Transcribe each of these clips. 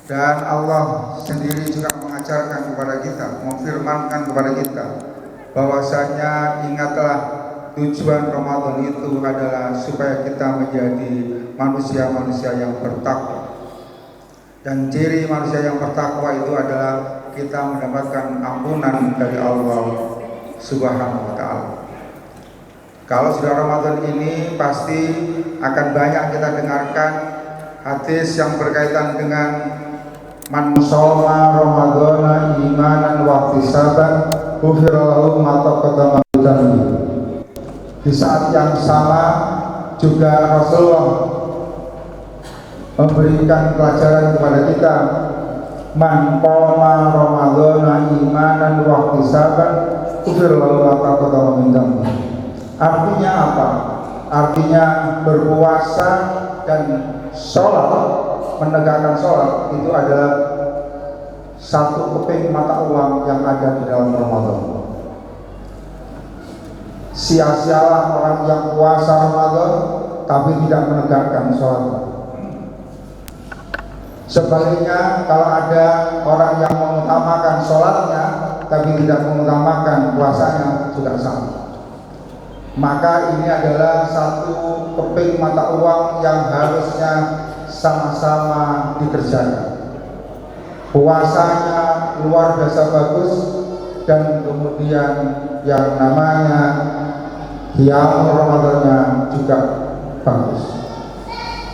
Dan Allah sendiri juga mengajarkan kepada kita, memfirmankan kepada kita bahwasanya ingatlah tujuan Ramadan itu adalah supaya kita menjadi manusia-manusia yang bertakwa. Dan ciri manusia yang bertakwa itu adalah kita mendapatkan ampunan dari Allah Subhanahu wa taala. Kalau sudah Ramadan ini pasti akan banyak kita dengarkan hadis yang berkaitan dengan man shoma ramadhana imanan wa ihtisaban ghufira lahu ma taqaddama min dhanbi. Di saat yang sama juga Rasulullah memberikan pelajaran kepada kita, man qoma ramadhana imanan wa ihtisaban ghufira lahu ma taqaddama min dhanbi. Artinya apa? Artinya berpuasa dan sholat, menegakkan sholat itu adalah satu keping mata uang yang ada di dalam Ramadan. Sia-sialah orang yang puasa Ramadan tapi tidak menegakkan sholat. Sebaliknya, kalau ada orang yang mengutamakan sholatnya tapi tidak mengutamakan puasanya, juga sama. Maka ini adalah satu keping mata uang yang harusnya sama-sama dikerjakan. Puasanya luar biasa bagus, dan kemudian yang namanya qiyam Ramadannya juga bagus.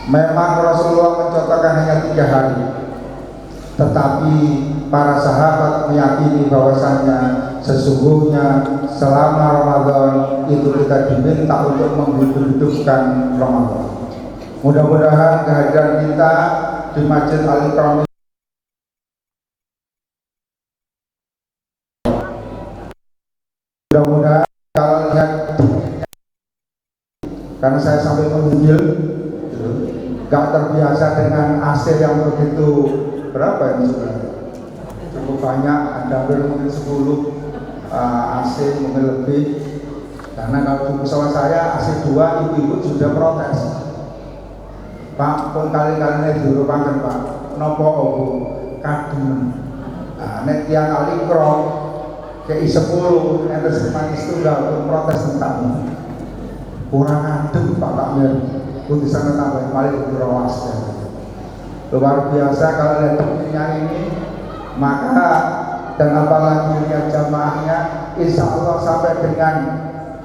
Memang Rasulullah mencontohkan hanya 3 hari, tetapi para sahabat meyakini bahwasanya sesungguhnya selama Ramadan itu kita diminta untuk menghidupkan Ramadan. Mudah-mudahan kehadiran kita di Masjid Al-Ikram mudah-mudahan, kalau lihat, karena saya sampai menggigil, gak terbiasa dengan AC yang begitu, berapa ini sudah cukup banyak, ada hampir mungkin 10 AC mungkin lebih. Karena kalau di pesawat saya AC 2, ibu-ibu sudah protes, Pak, pun kali-kali diurupakan Pak, nopo obu kadung nek tiang Al-Ikram ke 10 ente semanis tunggal pun protes tentang kurang adem Pak Takmir pun di sana tambah paling berawas ya. Luar biasa kalau lihat buktinya ini, maka dan apalagi lihat jamaahnya, insya Allah sampai dengan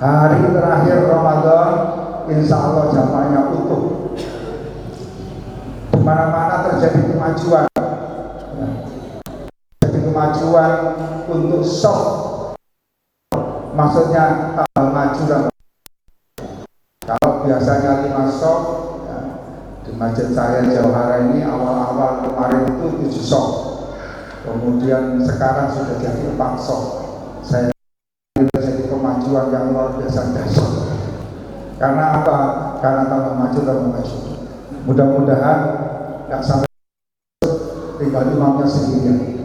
hari terakhir Ramadan, insya Allah jamaahnya utuh. Di mana-mana terjadi kemajuan, kemajuan untuk sok, maksudnya tambah maju dan kalau biasanya 5 sok ya, di masjid saya Jauhara ini awal-awal kemarin itu 7 sok, kemudian sekarang sudah jadi 4 sok. Saya jadi kemajuan yang luar biasa dahsyat. Karena apa? Karena tambah maju dan maju. Mudah-mudahan nggak sampai tinggal imamnya sendirian.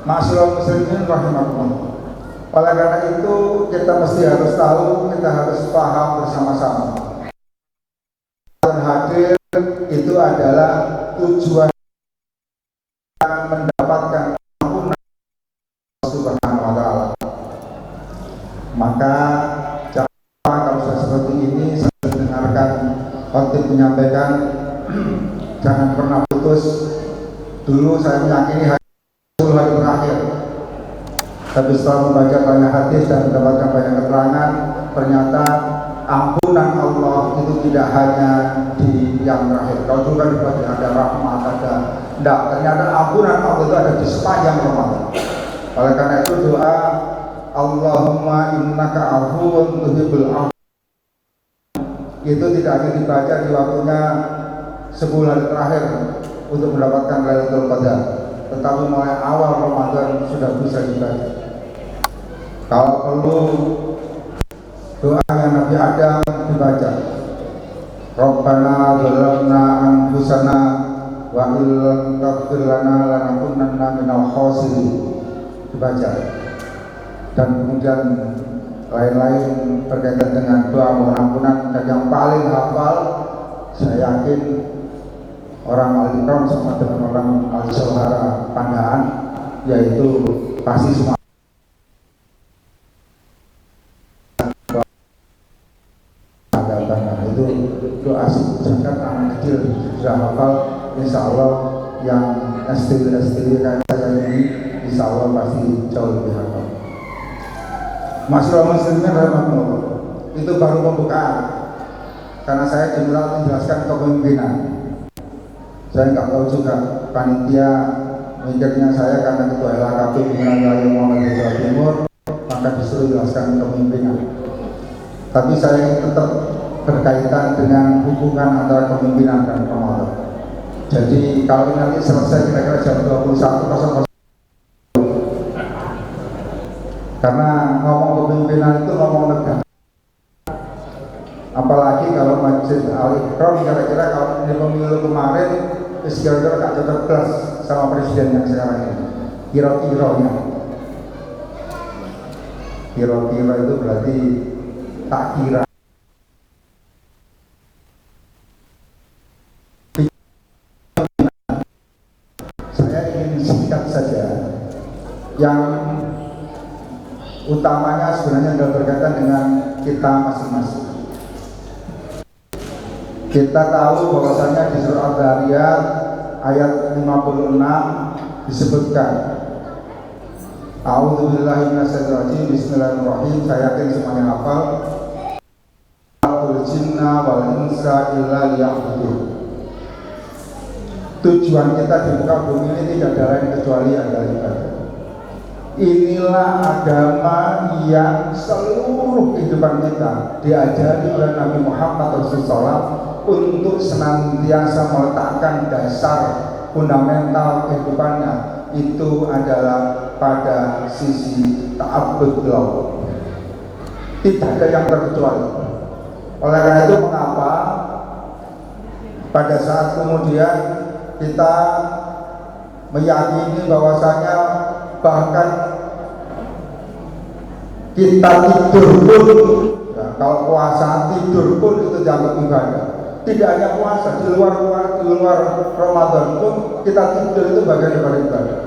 Ma'asyiral muslimin rahimakumullah. Oleh karena itu kita mesti harus tahu, kita harus paham bersama-sama. Dan hadir itu adalah tujuan mendapatkan ampunan Subhanahu wa taala. Maka jangan lupa kalau sudah seperti ini, saya dengarkan khotib menyampaikan, jangan pernah putus. Dulu saya meyakini 10 hari terakhir, tapi setelah membaca banyak hadis dan mendapatkan banyak keterangan, ternyata ampunan Allah itu tidak hanya di yang terakhir. Kalau juga dibaca ada rahmat, ada enggak, ternyata ampunan Allah itu ada di sepanjang Ramadan. Oleh karena itu doa Allahumma innaka afuwun tuhibbul afwa itu tidak hanya dibaca di waktunya 10 hari terakhir untuk mendapatkan Lailatul Qadar, tetapi mulai awal Ramadan sudah bisa dibaca. Kalau perlu doa yang Nabi Adam dibaca, Rabbana zalamna anfusana wa illam taghfir lana lanakunanna minal khasirin, dibaca. Dan kemudian lain-lain berkaitan dengan doa mohon ampunan, dan yang paling hafal saya yakin orang Al-Ikram sama dengan orang Al-Jauhara Pandaan, yaitu pasti semua itu asik zakat anak kecil sudah hafal. Insya Allah yang SD kayak saya ini insya Allah pasti jauh lebih hafal. Masyarakat muslimin rahimahullah, itu baru pembukaan karena saya diminta menjelaskan kepemimpinan. Saya nggak tahu juga panitia mikirnya saya karena ketua LHKP pimpinan wilayah Muhammadiyah Jawa Timur maka disuruh jelaskan kepemimpinan. Tapi saya ingin tetap berkaitan dengan hubungan antara kepemimpinan dan promotor. Jadi kalau nanti selesai kira-kira jam 21.00, karena ngomong kepemimpinan itu ngomong negara. Apalagi kalau Masjid Al-Ikram kira-kira kalau di pemilu kemarin kira-kira gak cocok kelas sama presiden yang sekarang ini. Kira-kiranya kira-kira itu berarti tak kira. Saya ingin singkat saja. Yang utamanya sebenarnya adalah berkaitan dengan kita masing-masing. Kita tahu bahwasanya di surah Al-Zariyat ayat 56 disebutkan A'udzubillahi minasyaitonir rajim, bismillahirrahmanirrahim. Saya yakin semuanya hafal. Jinna wal insa illa liya'budun. Tujuan kita di muka bumi ini tidak ada lain kecuali adalah ibadah. Inilah agama yang seluruh kehidupan kita diajari oleh Nabi Muhammad SAW untuk senantiasa meletakkan dasar fundamental kehidupannya itu adalah pada sisi ta'abbud Allah. Tidak ada yang terkecuali. Oleh karena itu mengapa pada saat kemudian kita meyakini bahwasanya bahkan kita tidur pun ya, kalau puasa tidur pun itu dianggap ibadah. Tidak hanya puasa, di luar Ramadan pun kita tidur itu bagian dari ibadah.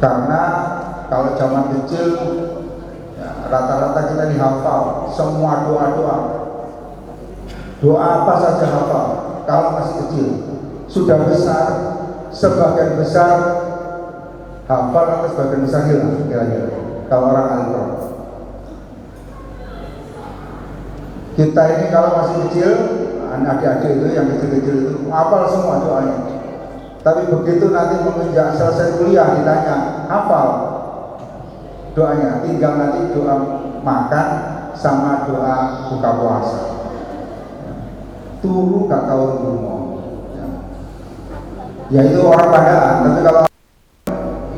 Karena kalau zaman kecil ya, rata-rata kita dihafal semua doa-doa. Doa apa saja hafal kalau masih kecil. Sudah besar, sebagian besar hafal atau sebagian besar hilang kira-kira kalau orang Al-Quran. Kita ini kalau masih kecil, adik-adik itu yang kecil-kecil itu hafal semua doanya. Tapi begitu nanti menginjak selesai kuliah ditanya hafal doanya, tinggal nanti doa makan sama doa buka puasa. Turu gak tahu rumah. Ya itu orang Padaan, tapi kalau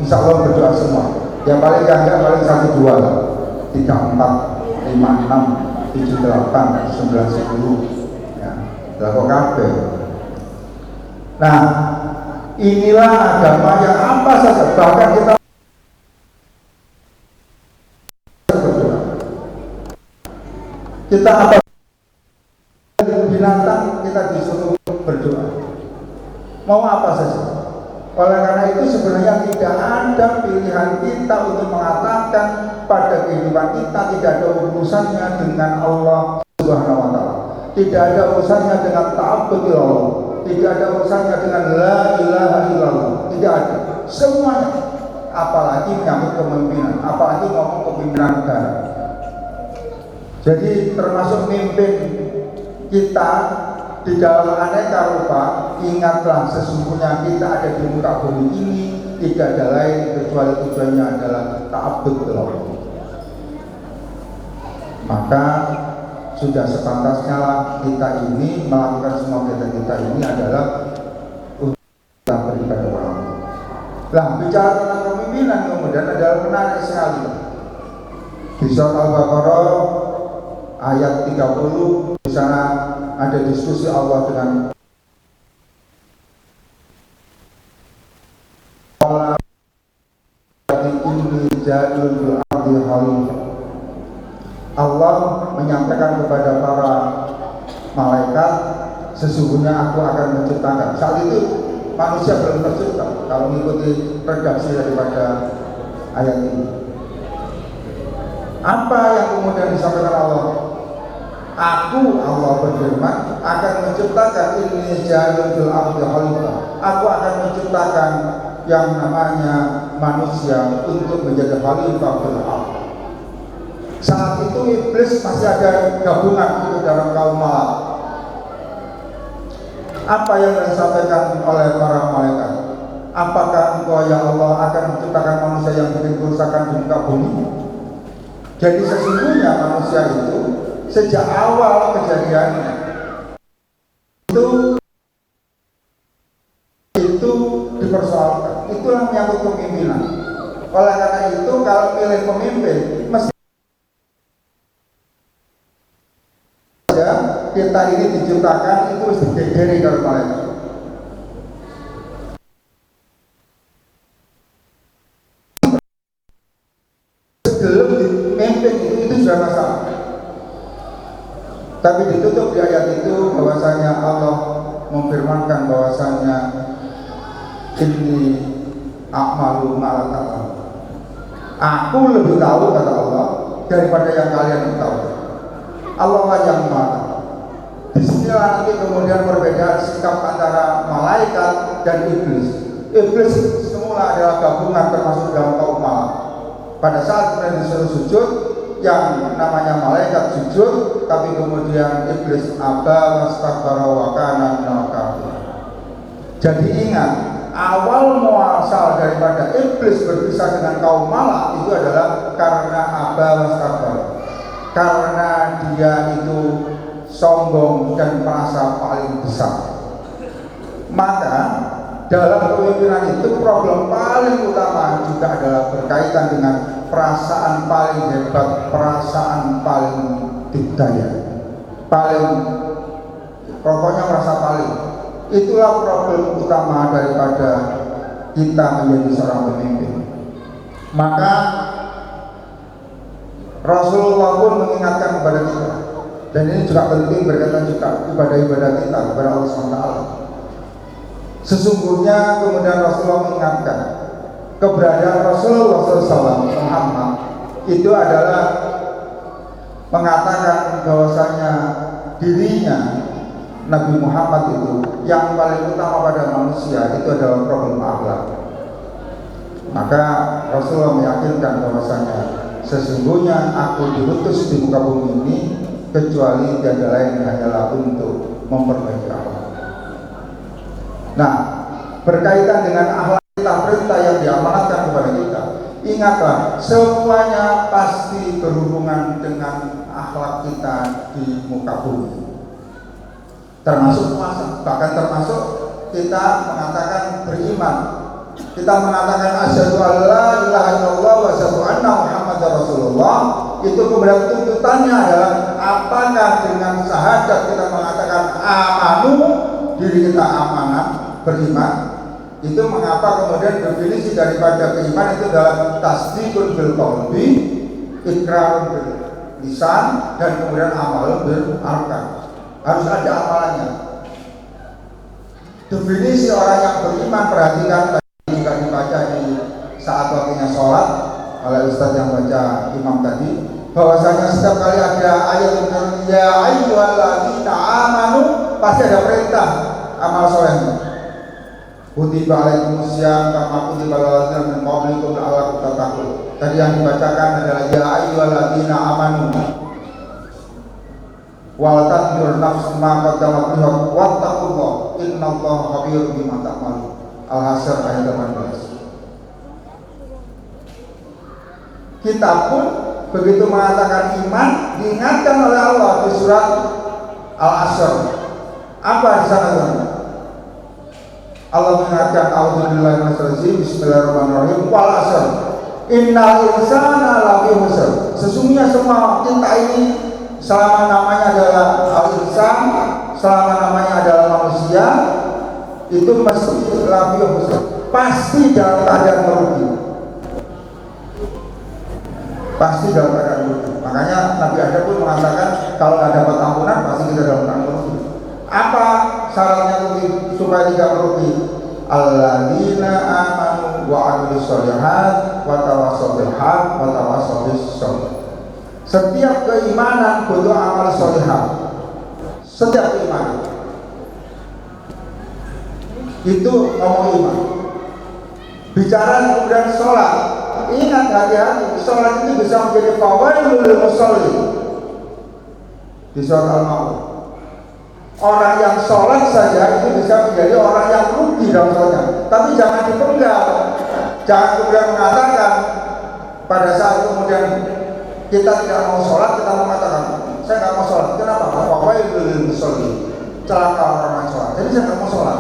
insya Allah berdoa semua. Yang paling gak paling 1, 2 lah, 3, 4, 5, 6, 7, 8, 9, 10 ya, kok kabeh. Nah inilah agama yang apa saja bahkan kita berdoa. Kita apa binatang kita disuruh berdoa, mau apa saja. Oleh karena itu sebenarnya tidak ada pilihan kita untuk mengatakan pada kehidupan kita tidak ada urusannya dengan Allah Subhanahu wa Ta'ala, tidak ada urusannya dengan ta'abbud Allah, tidak ada urusannya dengan la ilaha illallah, tidak ada. Semuanya, apalagi menyangkut kepemimpinan, apalagi ngomong kepemimpinan negara. Jadi termasuk mimpin kita di dalam aneka rupa, ingatlah sesungguhnya kita ada di muka bumi ini tidak ada lain kecuali tujuannya adalah ta'abbud Allah. Maka sudah sepantasnya lah kita ini melakukan semua kita ini adalah untuk kita beribadah kepada Allah. Nah, bicara tentang kepemimpinan kemudian adalah menarik sekali. Di surat Al-Baqarah ayat 30 di sana ada diskusi Allah dengan Allah menyampaikan kepada para sesungguhnya aku akan menciptakan. Saat itu manusia belum tercipta kalau mengikuti redaksi daripada ayat ini. Apa yang kemudian disampaikan Allah? Aku, Allah berfirman, akan menciptakan ini ja'ilun fil ardi khalifah. Aku akan menciptakan yang namanya manusia untuk menjadi khalifah fil ardi. Saat itu iblis masih ada gabungan itu dalam kaum malak. Apa yang disampaikan oleh para malaikat? Apakah engkau ya Allah akan menciptakan manusia yang bikin kerusakan di muka bumi? Jadi sesungguhnya manusia itu sejak awal kejadiannya itu dipersoalkan. Itulah menyangkut kepemimpinan. Oleh karena itu kalau pilih pemimpin mesti kita ini diciptakan itu harus digegeri kalau malaikat. Sebelum dipimpin itu sudah masalah. Tapi ditutup di ayat itu bahwasanya Allah memfirmankan bahwasanya inni a'malu ma la ta'lamun. Aku lebih tahu kata Allah daripada yang kalian tahu. Allah lah yang maha. Disinilah nanti kemudian perbedaan sikap antara malaikat dan iblis. Iblis semula adalah gabungan termasuk dalam kaum malak. Pada saat kemudian disuruh sujud, yang namanya malaikat sujud, tapi kemudian iblis aba wastakbara wa kana minal kafirin. Jadi ingat, awal muasal daripada iblis berpisah dengan kaum malak itu adalah karena aba wastakbara. Karena dia itu sombong dan merasa paling besar. Maka dalam kepemimpinan itu problem paling utama juga adalah berkaitan dengan perasaan paling hebat, perasaan paling dikdaya, paling pokoknya merasa paling. Itulah problem utama daripada kita menjadi seorang pemimpin. Maka Rasulullah pun mengingatkan kepada kita, dan ini juga penting berkaitan juga ibadah-ibadah kita kepada Allah SWT. Sesungguhnya kemudian Rasulullah mengingatkan keberadaan Rasulullah SAW Muhammad itu adalah mengatakan bahwasanya dirinya Nabi Muhammad itu yang paling utama pada manusia itu adalah problem akhlak. Maka Rasulullah meyakinkan bahwasanya sesungguhnya aku diutus di muka bumi ini kecuali tiada lain hanyalah untuk memperbaiki akhlak. Nah, berkaitan dengan akhlak kita, perintah yang diamanatkan kepada kita, ingatlah semuanya pasti berhubungan dengan akhlak kita di muka bumi, termasuk puasa, bahkan termasuk kita mengatakan beriman, kita mengatakan asyhadu alla ilaha illallah wa asyhadu anna muhammadar rasulullah. Itu kemudian tuntutannya adalah apakah dengan syahadat kita mengatakan amanu, diri kita amanah, beriman. Itu mengapa kemudian definisi daripada keiman itu adalah tasdiqun bil qalbi, iqrarun bil lisan, dan kemudian amalun bil arkan. Harus ada amalannya. Definisi orang yang beriman, perhatikan jika dibaca di saat waktunya sholat oleh ustadz yang baca imam tadi, bahwasanya setiap kali ada ayat ya ayyuhalladzina amanu pasti ada perintah amal solehnya. Kutiba alaikumusiyam kama kutiba alal ladzina min qablikum la'allakum tattaqun. Tadi yang dibacakan adalah ya ayyuhalladzina amanu wal tanzur nafsun ma qaddamat lihat wattaqullah innallaha khabirun bima ta'malun. Al-Hasyr ayat 18. Kita pun begitu mengatakan iman diingatkan oleh Allah di surat Al-Hasyr. Apa di sana? Allah mengingatkan a'udzubillahi minasyaitonir rajim, bismillahirrahmanirrahim, wal 'ashr innal insana lafi khusr. Sesungguhnya semua kita ini selama namanya adalah al-insan, selama namanya adalah manusia, itu mesti lafi khusr, pasti dalam keadaan merugi. Pasti dalam keadaan merugi. Makanya Nabi Adam pun mengatakan kalau nggak dapat ampunan pasti kita dalam keadaan merugi. Apa syaratnya supaya tidak merugi? Alladzina amanu wa amilus sholihat wa tawassaw bil haq wa tawassaw bis sabr. Setiap keimanan butuh amal sholihah. Setiap keimanan itu ngomong iman. Bicara kemudian sholat, ingat hati-hati, sholat itu bisa menjadi fawailul lil musholli. Di surat Al-Maun, orang yang sholat saja itu bisa menjadi orang yang rugi dalam sholatnya. Tapi jangan dipenggal, jangan kemudian mengatakan pada saat kemudian kita tidak mau sholat, kita mengatakan saya nggak mau sholat. Kenapa? Fawailul lil musholli, celaka orang yang sholat. Jadi saya nggak mau sholat.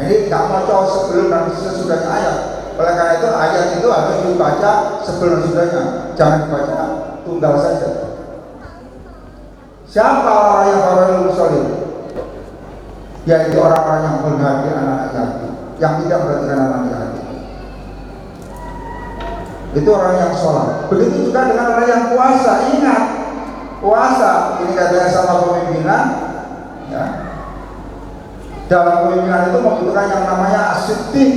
Ini nggak mau coba sebelum dan sesudahnya ayat. Oleh karena itu ayat itu harus dibaca sebelum dan sesudahnya, jangan dibaca tunggal saja. Siapa orang yang fawailul musholli? Yaitu orang-orang yang berhati anak yatim, yang tidak memperhatikan anak yatim. Itu orang yang sholat. Begitu juga dengan orang yang puasa. Ingat, puasa ini katanya sama pemimpinan, ya. Dalam pemimpinan itu membutuhkan yang namanya as-siddiq,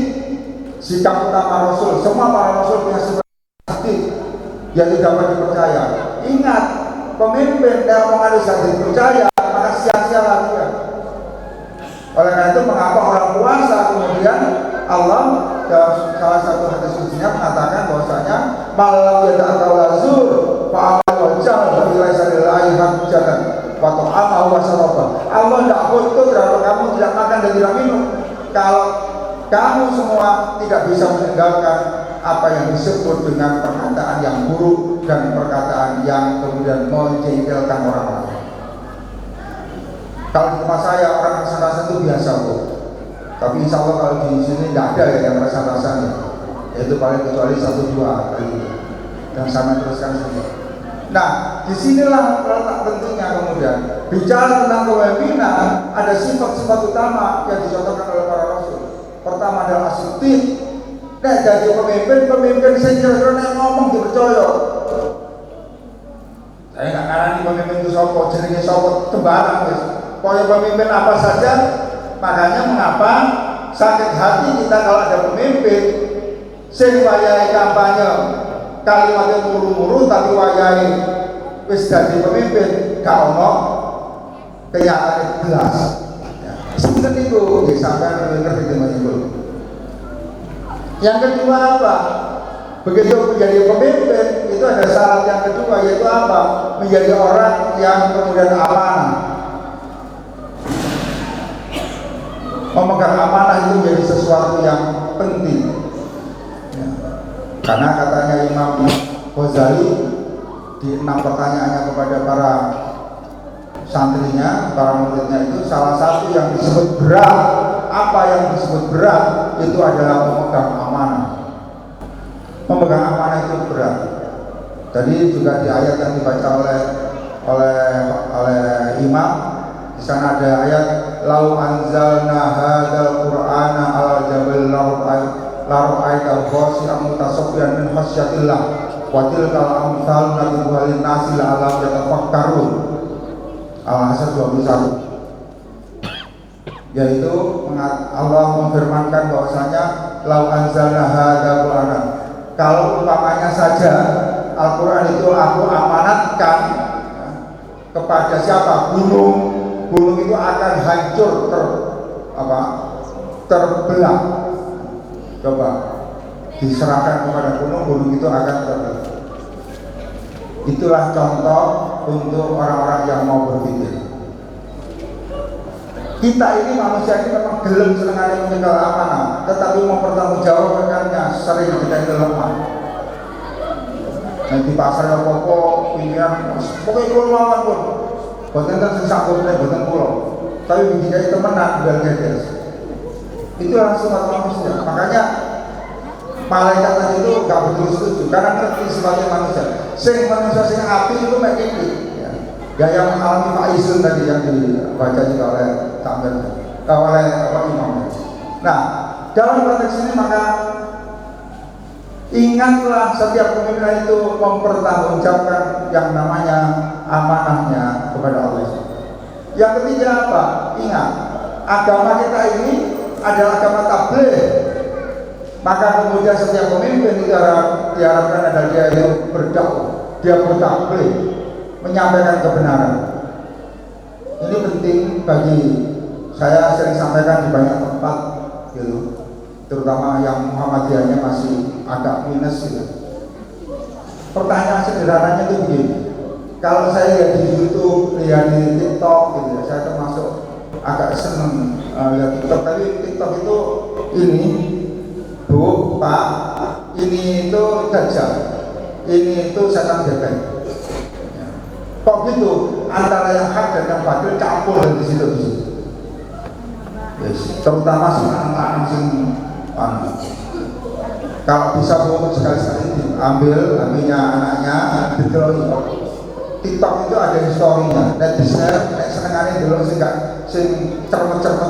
sikap utama Rasul. Semua para Rasul punya sifat as-siddiq yang tidak dapat dipercaya. Ingat, pemimpin yang mengharuskan dipercaya maka sia-sia lagi ya. Oleh karena itu mengapa orang puasa kemudian Allah dalam salah satu hadis sucinya mengatakan bahwasanya malam yada'al lazur fa'amal wajah wa bilaisanillahi hajatan wa ta'amahu wa sarabah. Allah tidak butuh kalau kamu tidak makan dan tidak minum. Kalau kamu semua tidak bisa meninggalkan apa yang disebut dengan perkataan yang buruk dan perkataan yang kemudian menjengkelkan orang lain. Kalau di rumah saya orang rasa-rasa itu biasa kok. Tapi insya Allah kalau di sini tidak ada ya yang rasa-rasanya. Itu paling kecuali 1-2 kali itu. Dan sama teruskan saja. Nah, disinilah letak pentingnya kemudian bicara tentang kepemimpinan. Ada sifat-sifat utama yang dicontohkan oleh para Rasul. Pertama adalah as-siddiq. Nah, jadi pemimpin saya kira-kira ngomong dipercaya. Saya nggak ngarani pemimpin itu sopo, jenenge sopo sembarang guys. Pokoknya pemimpin apa saja. Makanya mengapa sakit hati kita kalau ada pemimpin sing wayahe kampanye kalimatnya muru-muru tapi wayahe wis dadi pemimpin gak ono kenyataan jelas. Seperti itu sampai ngerti teman itu. Yang kedua apa? Begitu menjadi pemimpin itu ada syarat yang kedua yaitu apa? Menjadi orang yang kemudian amanah. Memegang amanah itu menjadi sesuatu yang penting ya. Karena katanya Imam Ghazali di 6 pertanyaannya kepada para santrinya, para muridnya itu salah satu yang disebut berat. Apa yang disebut berat itu adalah memegang amanah. Memegang amanah itu berat. Tadi juga di ayat yang dibaca oleh Imam, di sana ada ayat lau anzalna hadzal qur'ana ala jabal lara'aital khashi'an mutasabbihan min khasyatillah wa tilkal amsal nadribuha lin-nasi la'allahum yatafakkarun. Al-Hasan 21. Yaitu Allah memfirmankan bahwasanya lau anzalna hadzal qur'ana, kalau umpamanya saja Al-Qur'an itu aku amanatkan kepada siapa? Gunung itu akan hancur terbelah. Coba diserahkan kepada gunung itu akan terbelah. Itulah contoh untuk orang-orang yang mau berpikir. Kita ini manusia ini memang gelem senengane meninggal amanah, tetapi mempertanggungjawabkannya sering kita itu lemah. Nanti pasar apa-apa pimpinan pokoknya kalau lawan pun buatan kan sisa kopi, buatan pulau. Tapi begini temenan dan gedes. Itu langsung manusia. Makanya malaikat tadi itu nggak betul setuju karena ngerti sifatnya manusia. Sing manusia sing api itu macam ini. Ya yang mengalami Faisul tadi yang dibaca juga oleh Tamir, oleh Imam. Nah dalam konteks ini maka ingatlah setiap pemimpin itu mempertanggungjawabkan yang namanya amanahnya kepada Allah. Yang ketiga apa? ingat, agama kita ini adalah agama tabligh. Maka kemudian setiap pemimpin diharapkan adalah dia yang berdakwah, dia bertabligh, menyampaikan kebenaran. Ini penting bagi saya, sering sampaikan di banyak tempat gitu, terutama yang Muhammadiyahnya masih agak minus gitu. Pertanyaan sederhananya itu begini, kalau saya lihat di YouTube, lihat di TikTok gitu ya, saya termasuk agak seneng lihat TikTok, tapi TikTok itu ini Bu, Pak, ini itu dajjal, ini itu setan gepeng. Kok gitu? Antara yang hak dan yang batil campur di situ. Yes. Terutama anak-anak sing kalau bisa Bu sekali-sekali ambilnya anaknya didelok. TikTok itu ada historinya, dan di-share, senengane dulu sing cermet-cermet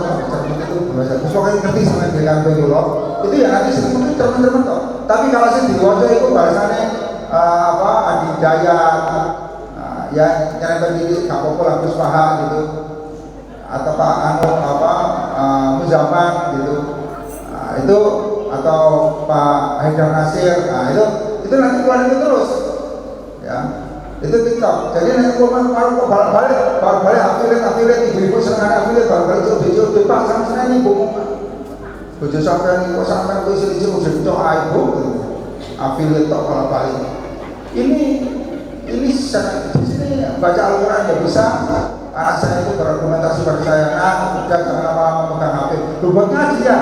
itu bahasa. Pokoknya ngerti sama dengan dulu. Itu ya nanti sebetulnya cermet-cermet kok. Tapi kalau sing diwaca itu bahasanya adidaya, ya nyerempet diri gak apa-apa lah Gus Paha gitu, atau Pak Muzaman gitu, itu atau Pak Haidar Nasir, itu nanti keluar itu terus ya, itu TikTok. Jadi nanti kalau balik affiliate ibu-ibu senang affiliate balik jodoh Pak sama ini bu bojo sampean kok sampean kuwi siji udah cok ibu affiliate tok kalau balik ini di sini baca Al-Quran ya bisa. Anak saya itu berargumentasi pada saya, udah jangan lama-lama megang HP. Lu buat ngaji ya,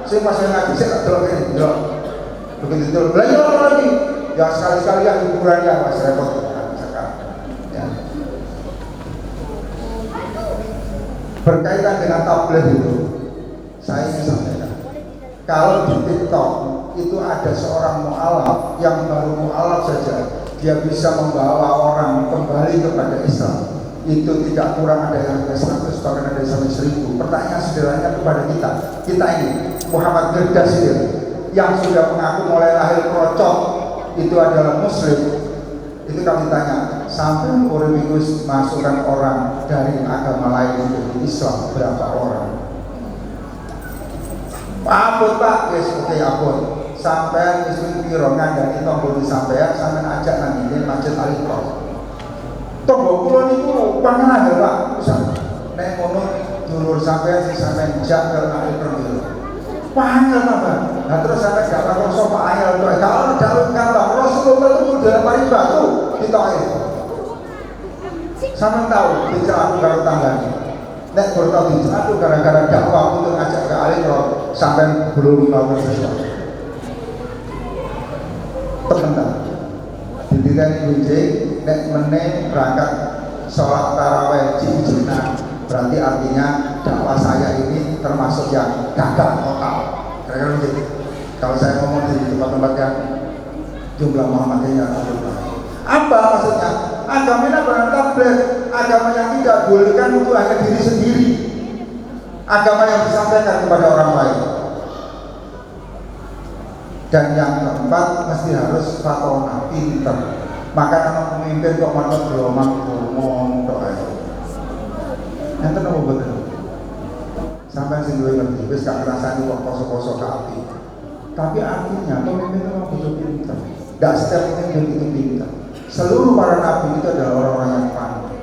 saya masih ngaji, saya tak delok ini, delok. Begitu delok, belajar apa lagi? Ya sekali-sekali yang hiburan ya, mas repot. Ya. Berkaitan dengan tabligh itu, saya ingin sampaikan. Kalau di TikTok itu ada seorang mu'alaf yang baru mu'alaf saja, dia bisa membawa orang kembali kepada Islam. Itu tidak kurang, ada yang 100, bahkan ada yang sampai 1000. Pertanyaan sederhananya kepada kita ini Muhammad Berdasir yang sudah mengaku mulai lahir krocok itu adalah muslim. Itu kami tanya, sampai urip iku masukkan orang dari agama lain menjadi Islam berapa orang? Ampun Pak, oke ampun. Sampai muslim piro ngandani tombol sampean sampean ajak nang ngene Masjid Al-Iqra. Tombol kula niku panganan ya Pak. Nek ngono dulur sampean sing sampean jak ke Al-Iqra niku. Panganan Pak. Nah terus sampean gak takon sapa ayal to. Kalau dalem kata Rasulullah itu dalam mari batu ditoke. Sampean tahu bicara karo tanggane. Nek bertau bicara gara-gara dakwah untuk ngajak ke Al-Iqra sampean belum tahu sesuatu. Teman-teman, didikan kucing, nek meneh berangkat sholat taraweh jina, berarti artinya dakwah saya ini termasuk yang gagal total. Kira-kira begitu. Kalau saya ngomong di tempat-tempat yang jumlah Muhammadiyahnya apa maksudnya? Agamanya bukan tabligh, agama yang tidak bolehkan untuk hanya diri sendiri, agama yang disampaikan kepada orang lain. Dan yang keempat mesti harus fatona, pinter. Maka nama pemimpin kok manut gelombang ngomong doa. Yang tenang betul. Sampai sing duwe ngerti wis gak ngrasani wong poso-poso api. Tapi artinya pemimpin itu memang butuh pinter. Gak setiap pemimpin itu pinter. Seluruh para nabi itu adalah orang-orang yang pandai.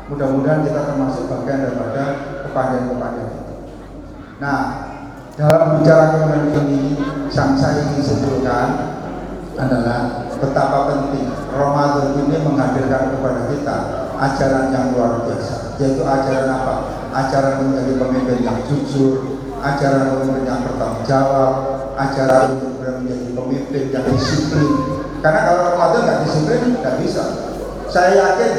Mudah-mudahan kita termasuk bagian daripada kepandaian-kepandaian itu. Nah, dalam bicara kepemimpinan ini, yang saya ingin simpulkan adalah betapa penting Ramadan ini menghadirkan kepada kita ajaran yang luar biasa, yaitu ajaran apa? Ajaran menjadi pemimpin yang jujur, ajaran pemimpin yang bertanggung jawab, ajaran menjadi pemimpin yang disiplin. Karena kalau Ramadan nggak disiplin, nggak bisa. Saya yakin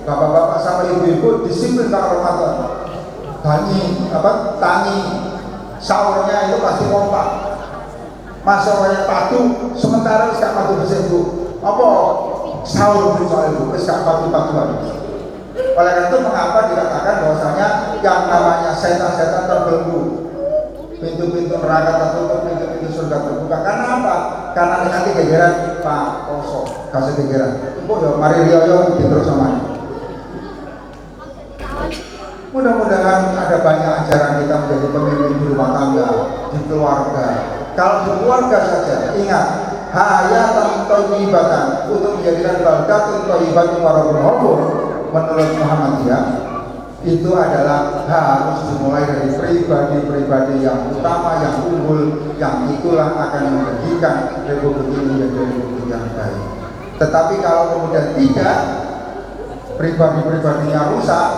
bapak-bapak sama ibu-ibu disiplin kalau Ramadan. Tangi sahurnya itu pasti kompak. Masalahnya patuh, sementara wis gak patuh bersih Bu. Apa sahur soal itu wis gak patuh-patuhan. Oleh karena itu mengapa dikatakan bahwasanya yang namanya setan-setan terbelenggu, pintu-pintu neraka tertutup, pintu-pintu surga terbuka. Karena apa? Karena nanti gegeran Pak Oso, kasih gegeran. Ibu ya mari riyo terus sama. Mudah-mudahan ada banyak ajaran kita menjadi pemimpin di rumah tangga, di keluarga. Kalau di keluarga saja, ingat, hayatan thayyibatan, untuk menjadikan baldatun thayyibatun wa rabbun ghafur, menurut Muhammadiyah itu adalah harus dimulai dari pribadi-pribadi yang utama, yang unggul, yang itulah akan menjadikan republik ini menjadi republik yang baik. Tetapi kalau kemudian tidak, pribadi-pribadinya rusak,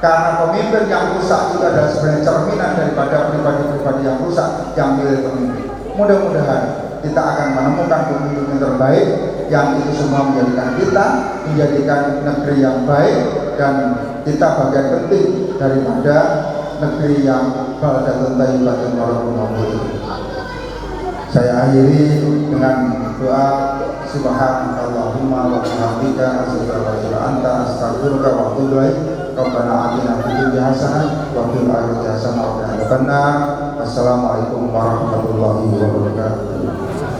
karena pemimpin yang rusak itu adalah sebenarnya cerminan daripada pribadi-pribadi yang rusak yang milik pemimpin. Mudah-mudahan kita akan menemukan pemimpin yang terbaik, yang itu semua menjadikan kita menjadikan negeri yang baik, dan kita bagian penting daripada negeri yang baldatun thayyibatun wa rabbun ghafur. Saya akhiri dengan doa subhanakallahumma wa bihamdika asyhadu an la ilaha illa anta astaghfiruka wa atubu ilaik. Rabbana atina fid dunya hasanah wa fil akhirati hasanah wa qina adzabannar. Assalamualaikum warahmatullahi wabarakatuh.